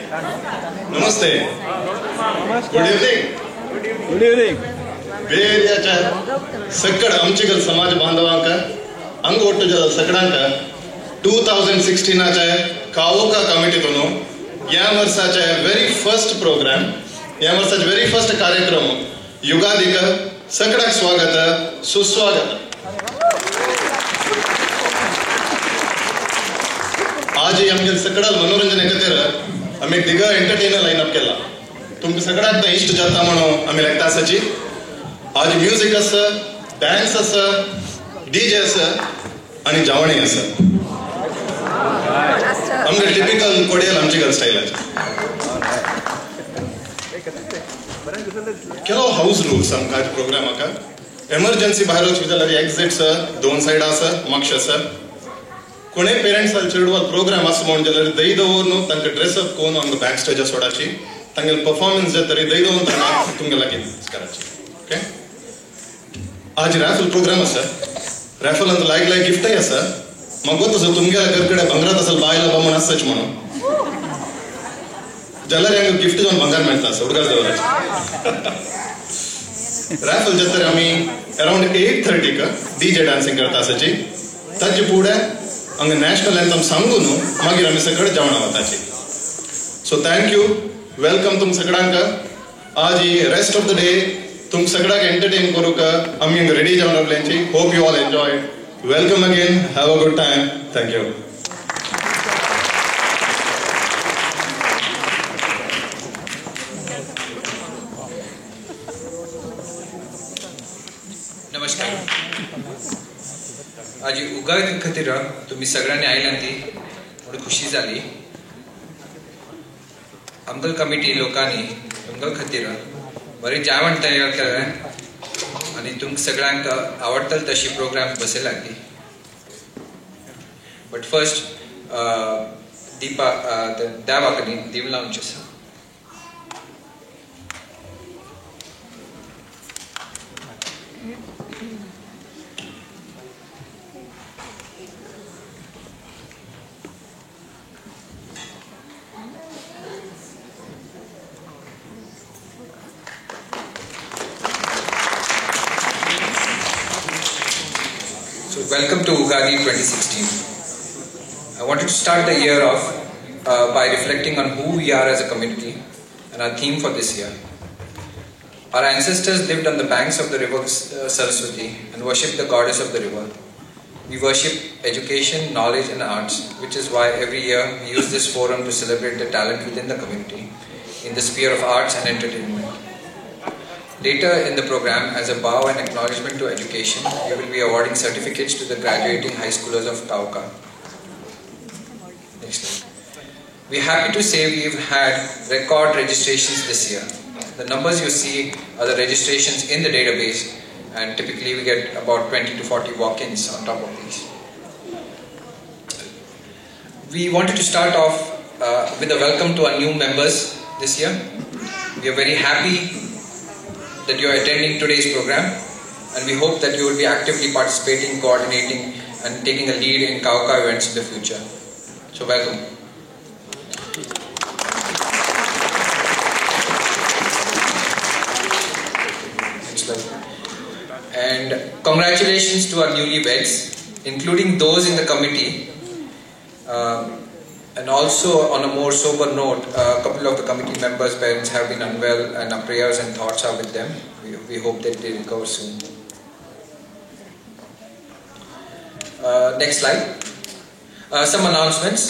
नमस्ते. Good evening. Good evening. Bay एरियाच्या सकड आमचीगल समाज बांधवांक हंग ಒಟ್ಟು सगळ्यांक 2016च्या कावोका कमिटीतून या वर्षाचे व्हेरी फर्स्ट प्रोग्राम, या वर्षाचे व्हेरी फर्स्ट कार्यक्रम युगादिक सगळ्यांक स्वागत सुस्वागत. आज आमगे सगळ्याला मनोरंजन एकत्र आम्ही दिगा एंटरटेनर लाईनअप केला. तुमकां सगळ्यांक इष्ट जाता म्हणून आम्ही लागता आसाची. आज म्युझिक आसा, डान्स आसा, डीजे आसा आणि जेवणय आसा. आमगे टिपिकल कोडियल आमची गर्ल स्टायलाचे. ಕೆಲವು ಹೌಸ್ ರೂಲ್ಸ್ आमकां प्रोग्रामाक. एमर्जन्सी भायर वचपी जाल्यार एक्झिट्स 2 सायडा आसा, मोक्ष आसा. कोणे पेरेंट्स चेडवाल प्रोग्राम आसा म्हणून जाल्यार दय दवरून तांकां ड्रेसअप करून हांगा बॅक स्टेजार सोडाची. तांगेले परफॉर्मन्स जे तरी दय दवरून तांकां तुमगे लागीं कराची. ओके. आज रॅफल प्रोग्राम आसा. रॅफल अंत लायक गिफ्टय आसा. म्हाका गोत आसा तुमगे घर कडेन भांगरात आसा बायला बामण आसच म्हणून. जाल्यार हांगा गिफ्ट जावन भांगार मेळटा हुडगार दवराची. रॅफल जे तरी आमी अराउंड 8:30 डीजे डान्सिंग करता आसाची. ताचे फुडें हांगा नॅशनल एंथम सांगून मागीर आमी सगळे जेवणां वताची. So thank you. वेलकम तुम सगळ्यांक. आज ही रेस्ट ऑफ द डे तुम सगळ्यांक एंटरटेन करूंक आमी हांगा रेडी जावन रावल्यांची. Hope you all enjoy. Welcome again. Have a good time. Thank you. नमस्कार. आज उगादी खातीर तुम्ही सगळ्यांनी आयल्यां ती म्हणून खुशी जाली. आमगल कमिटी लोकांनी तुमगल खातीर बरें जेवण तयार केलें आनी तुमकां सगळ्यांक आवडटल तशी प्रोग्राम बसयला ती. बट फर्स्ट दीपा देवाकनी दीव लावचे आसा. Welcome to Ugadi 2016. I wanted to start the year off by reflecting on who we are as a community and our theme for this year. Our ancestors lived on the banks of the river Saraswati and worshipped the goddess of the river. We worship education, knowledge and arts, which is why every year we use this forum to celebrate the talent within the community in the sphere of arts and entertainment. Later in the program, as a bow and acknowledgement to education, we will be awarding certificates to the graduating high schoolers of Kauka. Next slide. We're happy to say we've had record registrations this year. The numbers you see are the registrations in the database, and typically we get about 20 to 40 walk-ins on top of these. We wanted to start off with a welcome to our new members this year. We are very happy that you are attending today's program, and we hope that you will be actively participating, coordinating and taking a lead in Kauka events in the future. So welcome. Next slide. And congratulations to our newlyweds, including those in the committee. And also, on a more sober note, a couple of the committee members' parents have been unwell, and our prayers and thoughts are with them. We hope that they recover soon. Next slide. Some announcements.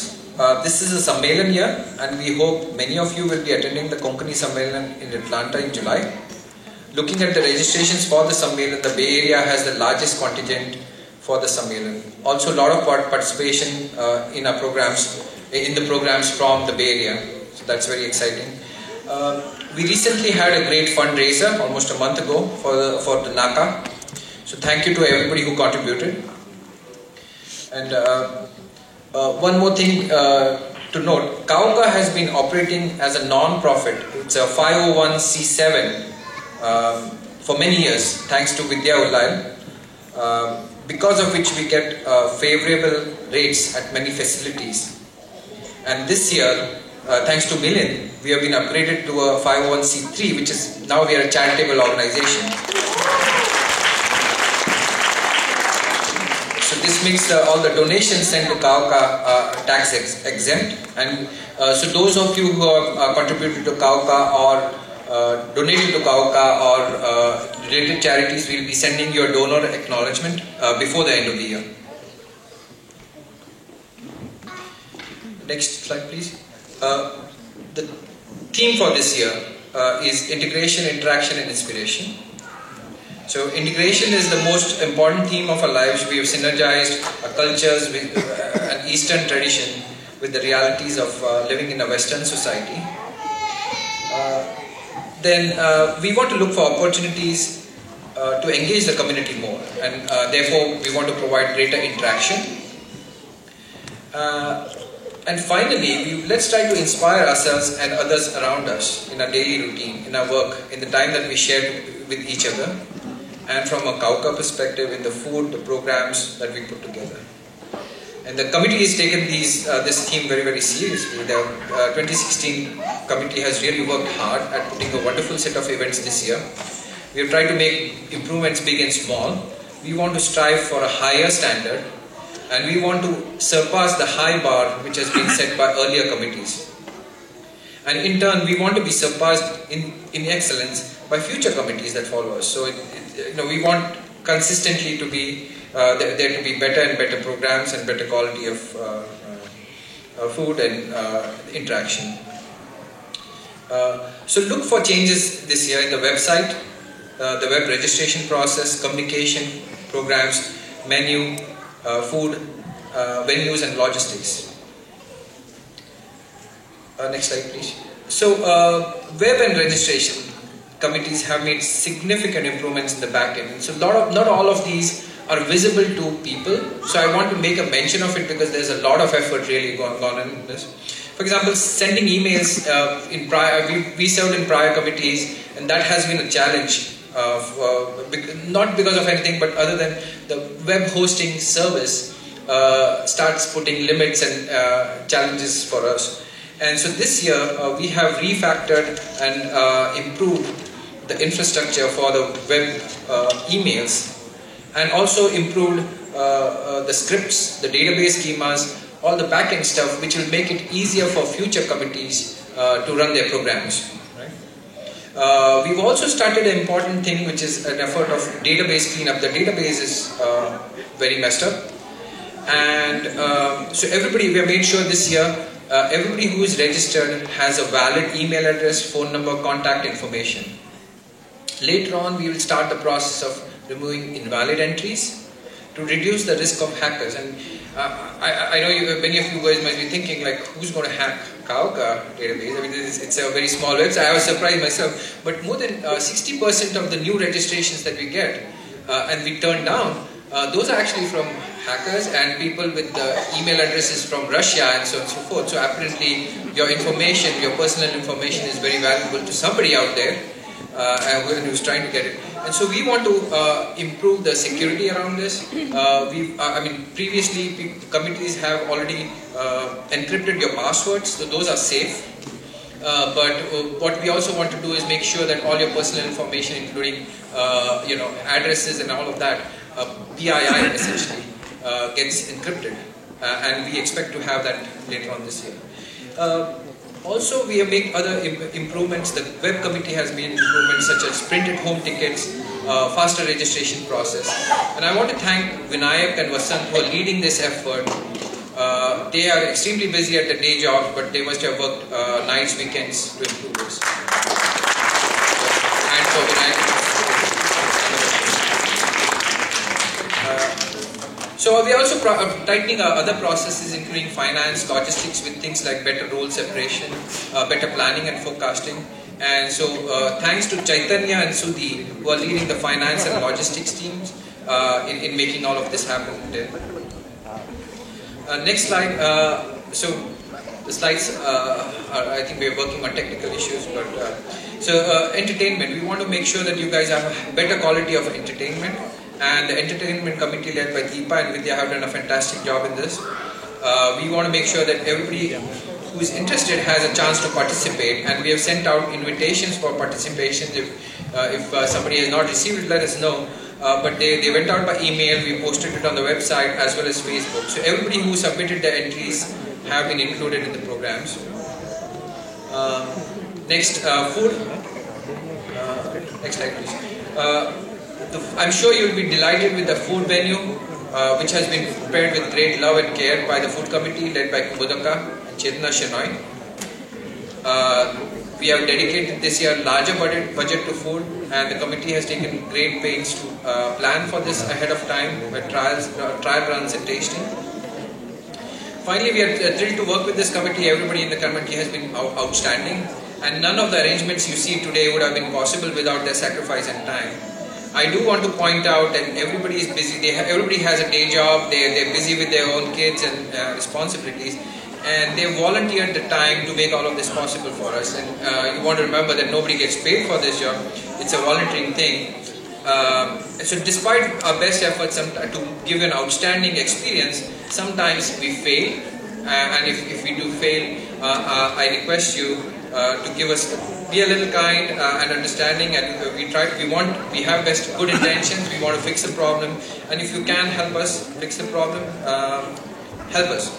This is a Sammelan year, and we hope many of you will be attending the Konkani Sammelan in Atlanta in July. Looking at the registrations for the Sammelan, the Bay Area has the largest contingent for the Sammelan. Also, a lot of participation in our programs. In the programs from the Bay Area, so that's very exciting. We recently had a great fundraiser almost a month ago for the NACA, so thank you to everybody who contributed. And one more thing to note, Kauka has been operating as a non-profit. It's a 501c7 for many years, thanks to Vidya Ullail, because of which we get favorable rates at many facilities. And this year, thanks to Milind, we have been upgraded to a 501c3, which is now we are a charitable organization. So this makes all the donations sent to KAUKA tax exempt, and so those of you who have contributed to KAUKA or donated to KAUKA or related charities, will be sending your donor acknowledgement before the end of the year. Next slide, please. The theme for this year is integration, interaction, and inspiration. So integration is the most important theme of our lives. We have synergized our cultures with an Eastern tradition with the realities of living in a Western society. Then we want to look for opportunities to engage the community more, and therefore we want to provide greater interaction. And finally, let's try to inspire ourselves and others around us in our daily routine, in our work, in the time that we share with each other, and from a KAUKA perspective in the food, the programs that we put together. And the committee has taken this theme very, very seriously. The 2016 committee has really worked hard at putting a wonderful set of events this year. We have tried to make improvements big and small. We want to strive for a higher standard, and we want to surpass the high bar which has been set by earlier committees. And in turn, we want to be surpassed in excellence by future committees that follow us. So we want consistently to be there to be better and better programs and better quality of food and interaction. So look for changes this year in the website, the web registration process, communication, programs, menu, food, venues, and logistics. Next slide, please. So web and registration committees have made significant improvements in the back end. So not all of these are visible to people. So I want to make a mention of it because there's a lot of effort really gone on in this. For example, sending emails in prior, we served in prior committees, and that has been a challenge. Not because of anything, but other than the web hosting service starts putting limits and challenges for us. And so this year we have refactored and improved the infrastructure for the web emails, and also improved the scripts, the database schemas, all the back-end stuff, which will make it easier for future committees to run their programs. Right? We've also started an important thing, which is an effort of database cleanup. The database is very messed up, and so we have made sure this year everybody who is registered has a valid email address, phone number, contact information. Later on, we will start the process of removing invalid entries to reduce the risk of hackers. And I know many of you guys might be thinking, like, who's going to hack KAUKA database? I mean, it's a very small website. I was surprised myself. But more than 60% of the new registrations that we get and we turn down, those are actually from hackers and people with email addresses from Russia and so on and so forth. So apparently your information, your personal information is very valuable to somebody out there who's trying to get it. And so we want to improve the security around this. Previously committees have already encrypted your passwords, so those are safe. But what we also want to do is make sure that all your personal information, including addresses and all of that, PII essentially, gets encrypted, and we expect to have that later on this year. Also, we have made other improvements. The web committee has made improvements such as printed home tickets, faster registration process. And I want to thank Vinayak and Vasant who are leading this effort. They are extremely busy at their day jobs, but they must have worked nights, weekends to improve this. And for Vinayak. So we are also tightening our other processes, including finance, logistics, with things like better role separation, better planning and forecasting. And so thanks to Chaitanya and Sudhi, who are leading the finance and logistics teams in making all of this happen. Next slide. So the slides I think we are working on technical issues, but entertainment. We want to make sure that you guys have a better quality of entertainment. And the entertainment committee led by Deepa and Vidya have done a fantastic job in this. We want to make sure that everybody who is interested has a chance to participate, and we have sent out invitations for participation. If somebody has not received it, let us know. But they went out by email. We posted it on the website as well as Facebook. So everybody who submitted their entries have been included in the programs. Next, food. Next slide, please. I'm sure you will be delighted with the food menu, which has been prepared with great love and care by the food committee led by Kubudaka and Chetna Shenoy. We have dedicated this year larger budget to food, and the committee has taken great pains to plan for this ahead of time with trial runs and tasting. Finally, we are thrilled to work with this committee. Everybody in the committee has been outstanding, and none of the arrangements you see today would have been possible without their sacrifice and time. I do want to point out that everybody is busy. Everybody has a day job. They're busy with their own kids and responsibilities, and they volunteered the time to make all of this possible for us. And you want to remember that nobody gets paid for this job. It's a volunteering thing. So despite our best efforts to give an outstanding experience, sometimes we fail. And if we do fail, I request you to be a little kind and understanding, and we have good intentions. We want to fix the problem, and if you can help us fix the problem, help us.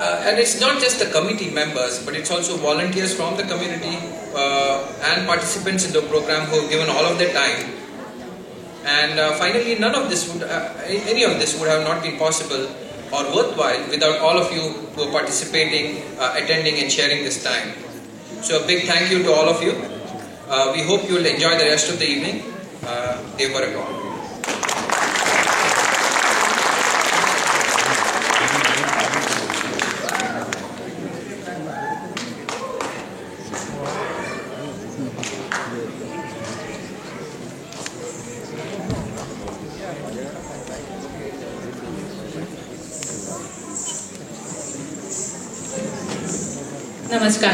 And it's not just the committee members, but it's also volunteers from the community and participants in the program who have given all of their time. And finally, any of this would have not been possible or worthwhile without all of you who are participating, attending and sharing this time. So a big thank you to all of you. We hope you will enjoy the rest of the evening. Dev Barakah. Namaskar.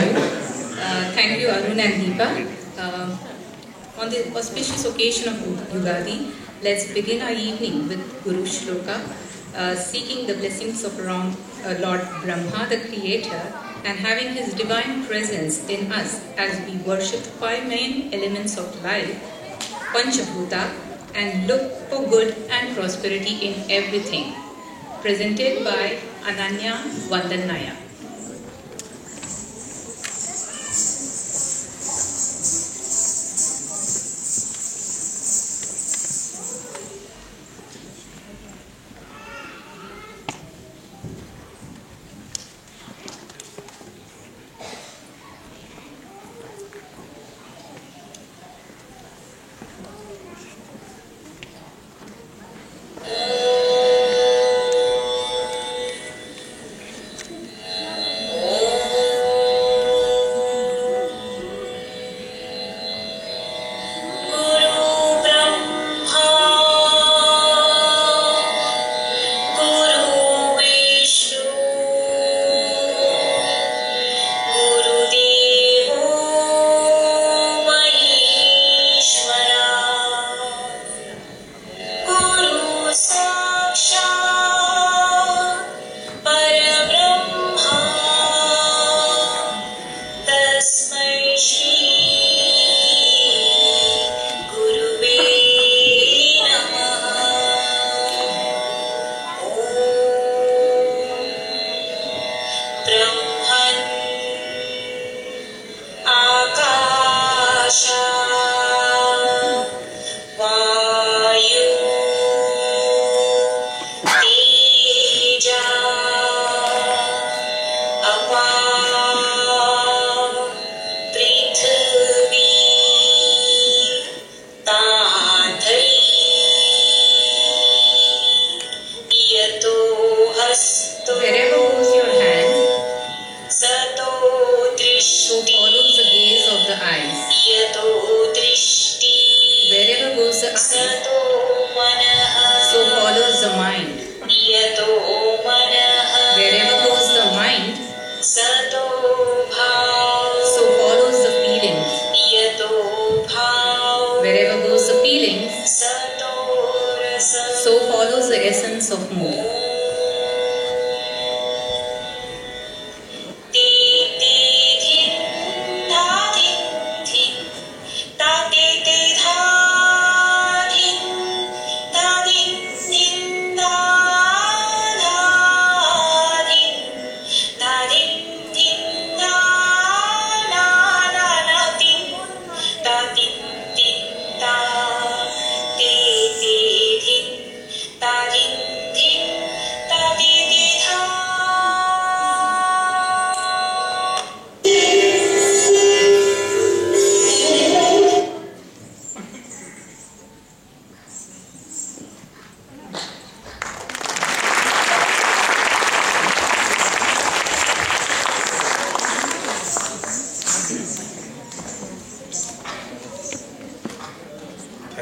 Thank you, Arun and Deepa. On the auspicious occasion of Yugadi, let's begin our evening with Guru Shloka, seeking the blessings of Lord Brahma, the Creator, and having His divine presence in us as we worship 5 main elements of life, Panchabhuta, and look for good and prosperity in everything. Presented by Ananya Vandanaya.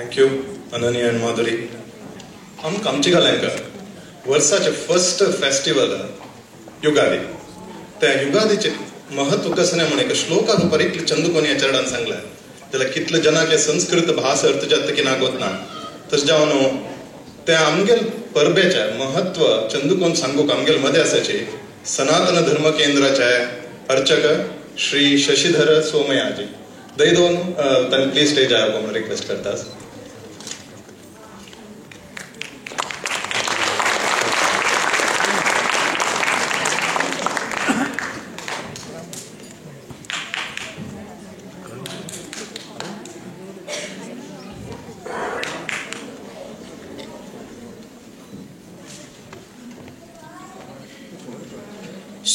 Thank you, Ananya and Madhuri. आमकां आमची घालांका वर्साचे first festival Yugadi. त्या युगादीचे महत्व कसं नाही म्हणे श्लोका रुपार इतले चंद कोणी या चरडान सांगलाय त्याला कितले जनाके संस्कृत भाषा अर्थ जात की नागोत ना तस जावन त्या आमगेल परबेच्या महत्व चंदुकोन सांगूक आमगेल मध्ये असायचे सनातन धर्म केंद्राचे अर्चक श्री शशिधर सोमयाजी दैदोन तन प्लीज स्टेज आया को रिक्वेस्ट करता.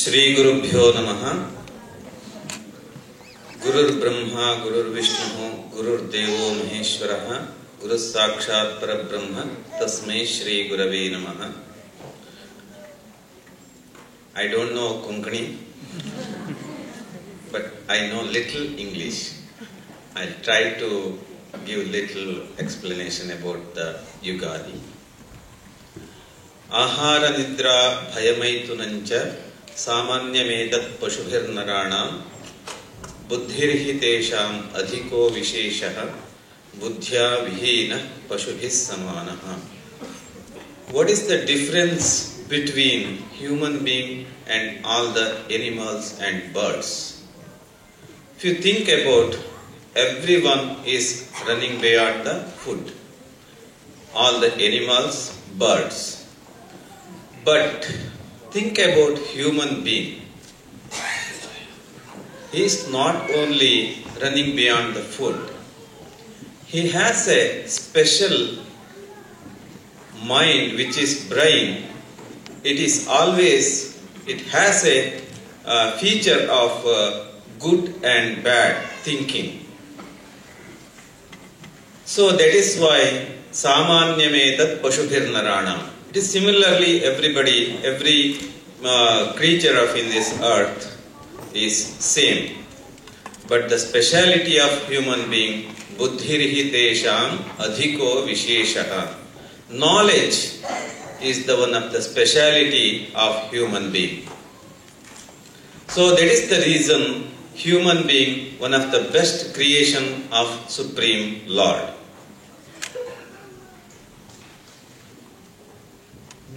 श्री गुरुभ्यो नमः. गुरुर्ब्रह्मा गुरुर्विष्णु गुरुर्देवो महेश्वरः गुरुः साक्षात् परब्रह्म तस्मै श्री गुरवे नमः. I don't know Konkani, but I know little English. I'll try to give little explanation about the Yugadi. आहार निद्रा भयमैथुनञ्च सामान्यमेतत् पशुभिर्नराणां बुद्धिर्हि तेषाम् अधिको विशेषः बुद्ध्या विहीनः पशुभिः समानः. What is the difference between human being and all the animals and birds? If you think about, everyone is running beyond the food. All the animals, birds. But think about human being. He is not only running beyond the food. He has a special mind which is brain. It has a feature of good and bad thinking. So that is why samanyametat pashubhirnaranam. It is similarly every creature of in this earth is same. But the speciality of human being, buddhirhi tesham adhiko visheshaha. Knowledge is the one of the speciality of human being. So that is the reason human being one of the best creation of Supreme Lord.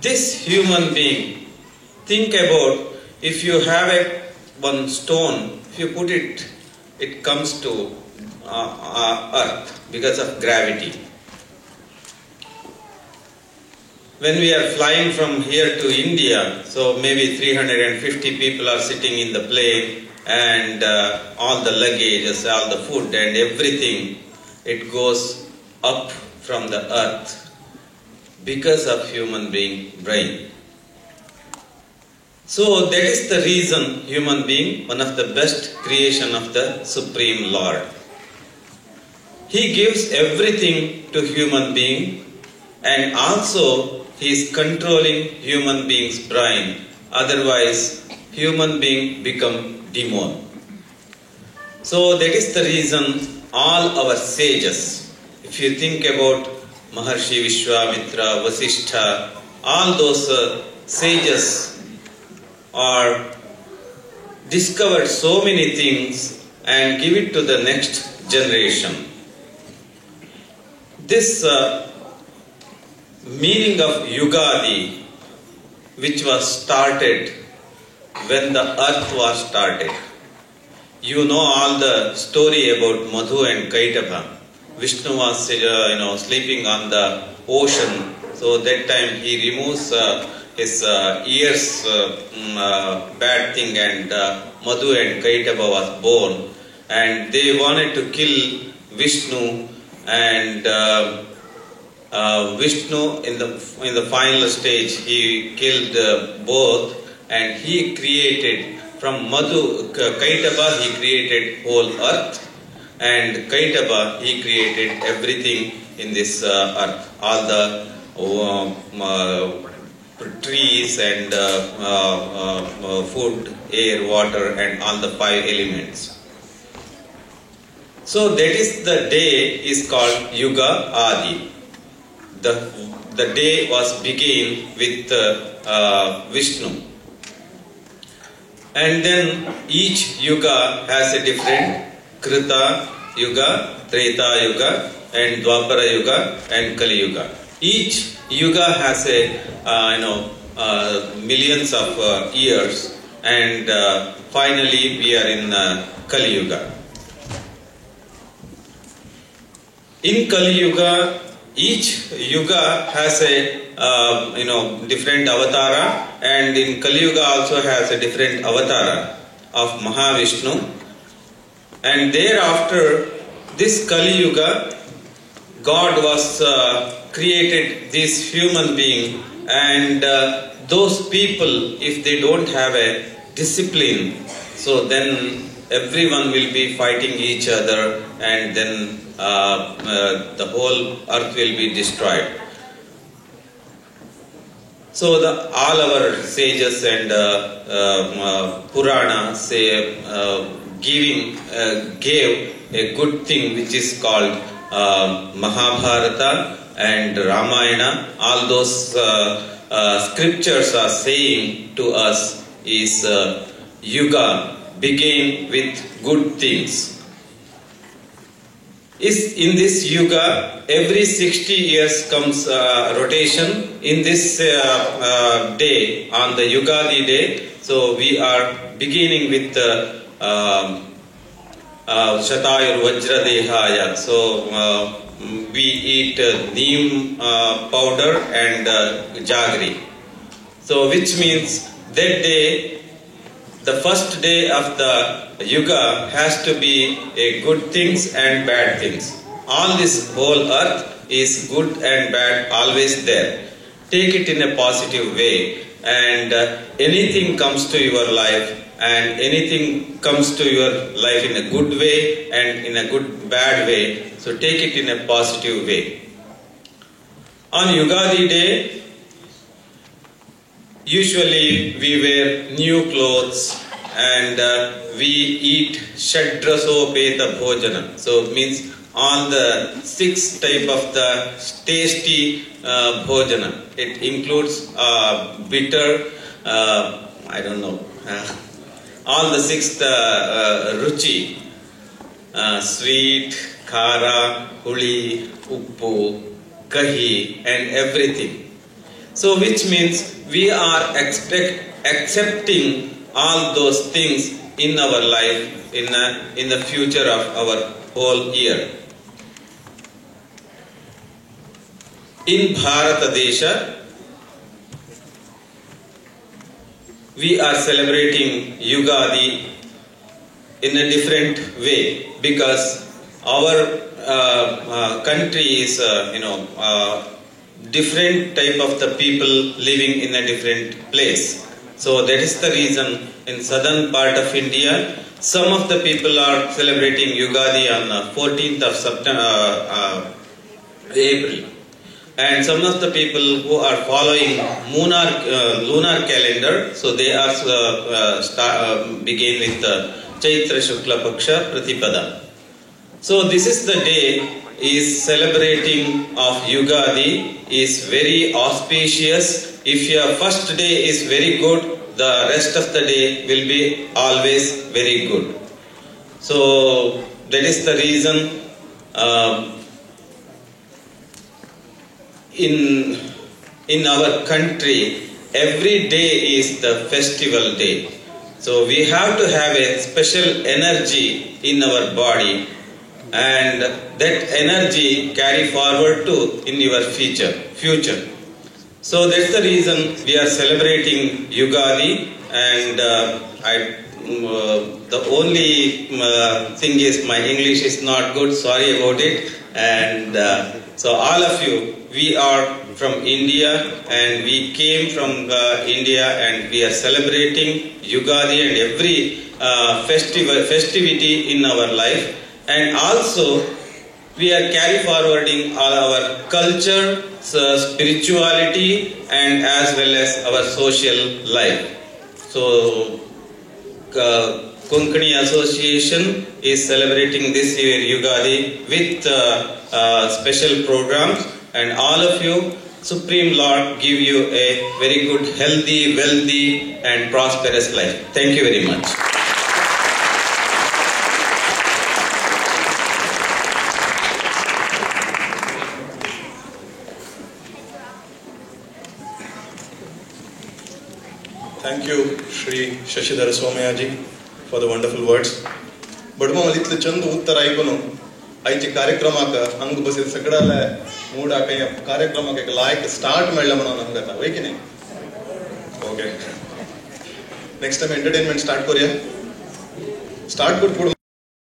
This human being, think about, if you have one stone, if you put it, it comes to earth because of gravity. When we are flying from here to India, so maybe 350 people are sitting in the plane and all the luggage, all the food and everything, it goes up from the earth. Because of human being brain. So that is the reason human being one of the best creation of the Supreme Lord. He gives everything to human being and also he is controlling human being's brain. Otherwise human being become demon. So that is the reason all our sages, if you think about Maharshi Vishwamitra, Vasishtha, all those sages are discovered so many things and give it to the next generation. This meaning of Yugadi, which was started when the earth was started. You know all the story about Madhu and Kaitava. Vishnu was sleeping on the ocean, so that time he removes his ears, bad thing, and Madhu and Kaitava was born, and they wanted to kill Vishnu, and Vishnu in the final stage he killed both, and he created from Madhu Kaitava he created whole earth. And Kaitava, he created everything in this earth, all the trees and food, air, water, and all the 5 elements. So that is the day is called Yuga Adi. The day was begin with Vishnu. And then each Yuga has a different Krita Yuga, Treta Yuga, and Dwapara Yuga and Kali Yuga. Each Yuga has a millions of years, and finally we are in Kali Yuga. In Kali Yuga, each Yuga has a different avatara, and in Kali Yuga also has a different avatara of Mahavishnu. And thereafter, this Kali Yuga, God was created this human being, and those people, if they don't have a discipline, so then everyone will be fighting each other, and then the whole earth will be destroyed. So all our sages and Purana say gave a good thing which is called Mahabharata and Ramayana. All those scriptures are saying to us is Yuga began with good things. In this Yuga, every 60 years comes rotation. In this day, on the Yugadi day, so we are beginning with Shatayur Vajra Dehaya. So we eat neem powder and jaggery. So which means that day, the first day of the Yuga has to be a good things and bad things. All this whole earth is good and bad always there. Take it in a positive way, and anything comes to your life, and anything comes to your life in a good way and in a good bad way. So take it in a positive way. On Yugadi day, usually we wear new clothes, and we eat Shadrasopeta Bhojana. So it means all the 6 type of the tasty Bhojana. It includes bitter, I don't know, all the 6 ruchi, sweet, khara, huli, uppu, kahi, and everything. So which means we are accepting all those things in our life in the future of our whole year. In Bharata Desha, we are celebrating Yugadi in a different way, because our country is different type of the people living in a different place. So that is the reason in southern part of India, some of the people are celebrating Yugadi on 14th of April. And some of the people who are following lunar calendar, so they are begin with the Chaitra Shukla Paksha Pratipada. So this is the day is celebrating of Yugadi is very auspicious. If your first day is very good, the rest of the day will be always very good. So that is the reason in our country, every day is the festival day. So we have to have a special energy in our body, and that energy carry forward to in your future. So that's the reason we are celebrating Yugadi, and the only thing is my English is not good, sorry about it. And so all of you, we are from India, and we came from India, and we are celebrating Yugadi and every festivity in our life. And also we are carry forwarding all our culture, spirituality, and as well as our social life. So Konkani Association is celebrating this year Yugadi with special programs, and all of you, Supreme Lord give you a very good, healthy, wealthy and prosperous life. Thank you very much. Thank you, Shri Shashidhar Somayaji, for the wonderful words. But mama little chandu uttar aikono aichi कार्यक्रमाक अंग बसिद सगळाला मूडा काही कार्यक्रमाक एक लायक start मेळ्ळा म्हणून सांगता होय की नाही. Okay, next time entertainment start करूया. स्टार्ट करत पुढे